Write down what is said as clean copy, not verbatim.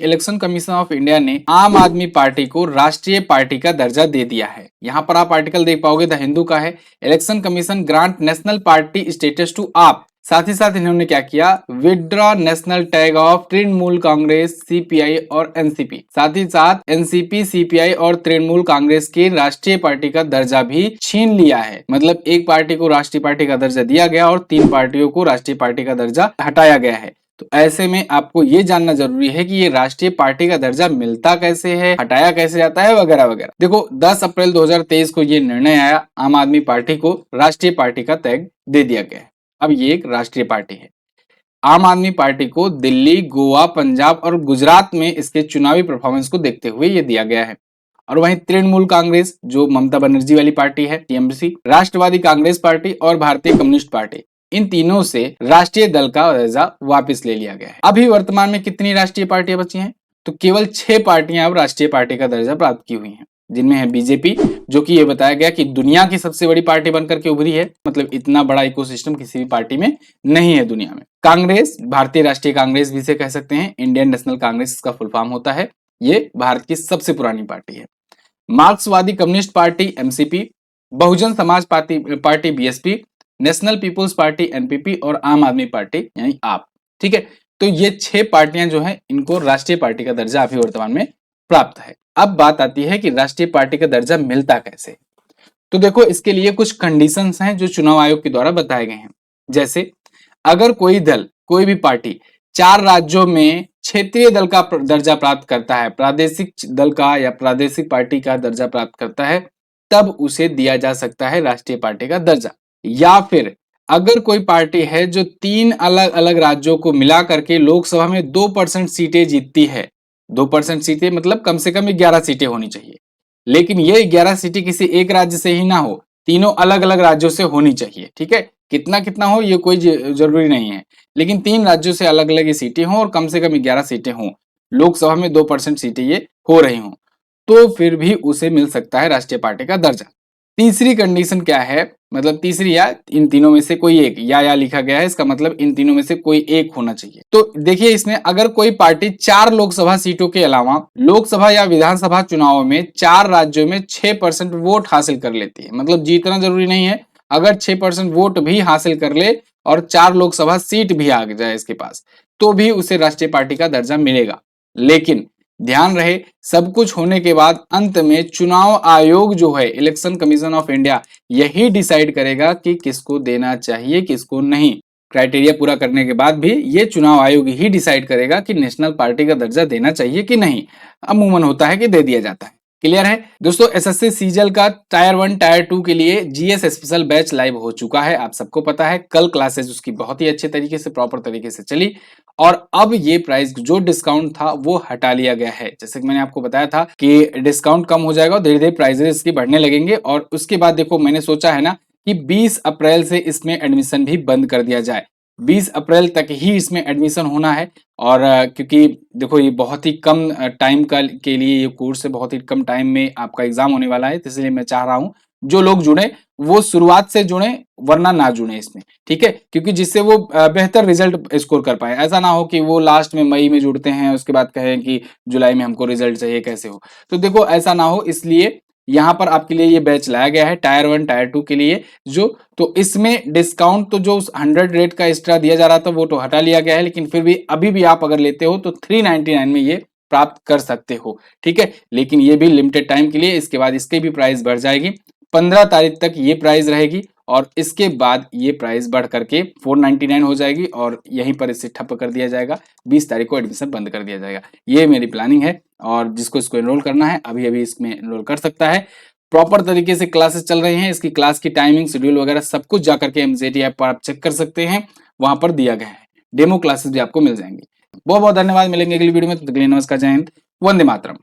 Election commission of India ने आम आदमी पार्टी को राष्ट्रीय पार्टी का दर्जा दे दिया है। यहाँ पर आप आर्टिकल देख पाओगे, द हिंदू का है, election commission grant national party status to AAP. साथ ही साथ इन्होंने क्या किया, withdraw national tag of Trinamool Congress, CPI और एनसीपी। साथ ही साथ एनसीपी, सीपीआई और तृणमूल कांग्रेस के राष्ट्रीय पार्टी का दर्जा भी छीन लिया है। मतलब एक पार्टी को राष्ट्रीय पार्टी का दर्जा दिया गया और 3 पार्टियों को राष्ट्रीय पार्टी का दर्जा हटाया गया है। तो ऐसे में आपको ये जानना जरूरी है कि ये राष्ट्रीय पार्टी का दर्जा मिलता कैसे है, हटाया कैसे जाता है, वगैरह वगैरह। देखो 10 अप्रैल 2023 को ये निर्णय आया, आम आदमी पार्टी को राष्ट्रीय पार्टी का टैग दे दिया गया है। अब ये एक राष्ट्रीय पार्टी है। आम आदमी पार्टी को दिल्ली, गोवा, पंजाब और गुजरात में इसके चुनावी परफॉर्मेंस को देखते हुए ये दिया गया है। और वहीं तृणमूल कांग्रेस जो ममता बनर्जी वाली पार्टी है, टीएमसी, राष्ट्रवादी कांग्रेस पार्टी और भारतीय कम्युनिस्ट पार्टी, इन तीनों से राष्ट्रीय दल का दर्जा वापस ले लिया गया है। अभी वर्तमान में कितनी राष्ट्रीय पार्टियां बची हैं? तो केवल 6 पार्टियां अब राष्ट्रीय पार्टी का दर्जा प्राप्त की हुई हैं, जिनमें है बीजेपी, जो कि ये बताया गया कि दुनिया की सबसे बड़ी पार्टी बनकर के उभरी है। मतलब इतना बड़ा इकोसिस्टम किसी भी पार्टी में नहीं है दुनिया में। कांग्रेस, भारतीय राष्ट्रीय कांग्रेस भी इसे कह सकते हैं, इंडियन नेशनल कांग्रेस इसका फुल फॉर्म होता है। ये भारत की सबसे पुरानी पार्टी है। मार्क्सवादी communist party MCP, Bahujan Samaj party BSP, national people's party NPP और आम आदमी पार्टी यानी आप। ठीक है, तो ये 6 पार्टियां जो हैं, इनको राष्ट्रीय पार्टी का दर्जा अभी वर्तमान में प्राप्त है। अब बात आती है कि राष्ट्रीय पार्टी का दर्जा मिलता कैसे। तो देखो, इसके लिए कुछ कंडीशंस हैं जो चुनाव आयोग के द्वारा बताए गए हैं। जैसे अगर कोई दल, कोई भी पार्टी 4 राज्यों में क्षेत्रीय दल का दर्जा प्राप्त करता है, प्रादेशिक दल का या प्रादेशिक पार्टी का दर्जा प्राप्त करता है, तब उसे दिया जा सकता है राष्ट्रीय पार्टी का दर्जा। या फिर अगर कोई पार्टी है जो 3 अलग अलग राज्यों को मिला करके लोकसभा में 2% सीटें जीतती है, 2% सीटें मतलब कम से कम 11 सीटें होनी चाहिए, लेकिन ये 11 सीटें किसी एक राज्य से ही ना हो, तीनों अलग अलग राज्यों से होनी चाहिए। ठीक है, कितना कितना हो ये कोई जरूरी नहीं है, लेकिन 3 राज्यों से अलग अलग ये सीटें हों और कम से कम 11 सीटें हों, लोकसभा में 2% सीटें ये हो रही हों, तो फिर भी उसे मिल सकता है राष्ट्रीय पार्टी का दर्जा। तीसरी कंडीशन क्या है, मतलब तीसरी या इन तीनों में से कोई एक, या लिखा गया है, इसका मतलब इन तीनों में से कोई एक होना चाहिए। तो देखिए इसमें अगर कोई पार्टी 4 लोकसभा सीटों के अलावा लोकसभा या विधानसभा चुनाव में 4 राज्यों में 6% वोट हासिल कर लेती है, मतलब जीतना जरूरी नहीं है, अगर 6% वोट भी हासिल कर ले और 4 लोकसभा सीट भी आ जाए इसके पास, तो भी उसे राष्ट्रीय पार्टी का दर्जा मिलेगा। लेकिन ध्यान रहे, सब कुछ होने के बाद अंत में चुनाव आयोग जो है, इलेक्शन कमीशन ऑफ इंडिया, यही डिसाइड करेगा कि किसको देना चाहिए, किसको नहीं। क्राइटेरिया पूरा करने के बाद भी ये चुनाव आयोग ही डिसाइड करेगा कि नेशनल पार्टी का दर्जा देना चाहिए कि नहीं। अमूमन होता है कि दे दिया जाता है। क्लियर है दोस्तों? एसएससी सीजल का टायर 1 टायर 2 के लिए जीएस स्पेशल बैच लाइव हो चुका है, आप सबको पता है। कल क्लासेस उसकी बहुत ही अच्छे तरीके से, प्रॉपर तरीके से चली, और अब ये प्राइस जो डिस्काउंट था वो हटा लिया गया है। जैसे कि मैंने आपको बताया था कि डिस्काउंट कम हो जाएगा और धीरे धीरे प्राइसेस इसकी बढ़ने लगेंगे। और उसके बाद देखो, मैंने सोचा है ना कि 20 अप्रैल से इसमें एडमिशन भी बंद कर दिया जाए। 20 अप्रैल तक ही इसमें एडमिशन होना है। और क्योंकि देखो ये बहुत ही कम टाइम का के लिए ये कोर्स है, बहुत ही कम टाइम में आपका एग्जाम होने वाला है, तो इसलिए मैं चाह रहा हूँ जो लोग जुड़े वो शुरुआत से जुड़े, वरना ना जुड़े इसमें। ठीक है, क्योंकि जिससे वो बेहतर रिजल्ट स्कोर कर पाए। ऐसा ना हो कि वो लास्ट में मई में जुड़ते हैं, उसके बाद कहें कि जुलाई में हमको रिजल्ट चाहिए, कैसे हो। तो देखो ऐसा ना हो, इसलिए यहाँ पर आपके लिए ये बैच लाया गया है टायर 1 टायर 2 के लिए। जो तो इसमें डिस्काउंट तो जो 100 रेट का एक्स्ट्रा दिया जा रहा था वो तो हटा लिया गया है, लेकिन फिर भी अभी भी आप अगर लेते हो तो 399 में ये प्राप्त कर सकते हो। ठीक है, लेकिन ये भी लिमिटेड टाइम के लिए, इसके बाद इसकी भी प्राइस बढ़ जाएगी। 15 तारीख तक ये प्राइस रहेगी और इसके बाद ये प्राइस बढ़ करके 499 हो जाएगी और यहीं पर इसे ठप्प कर दिया जाएगा। 20 तारीख को एडमिशन बंद कर दिया जाएगा। ये मेरी प्लानिंग है और जिसको इसको एनरोल करना है अभी अभी इसमें एनरोल कर सकता है। प्रॉपर तरीके से क्लासेस चल रही हैं, इसकी क्लास की टाइमिंग, शेड्यूल वगैरह सब कुछ जाकर के एमसीटी ऐप पर आप चेक कर सकते हैं, वहां पर दिया गया है। डेमो क्लासेस भी आपको मिल जाएंगी। बहुत बहुत धन्यवाद, मिलेंगे अगली वीडियो में। तब तक के लिए नमस्कार, जय हिंद, वंदे मातरम।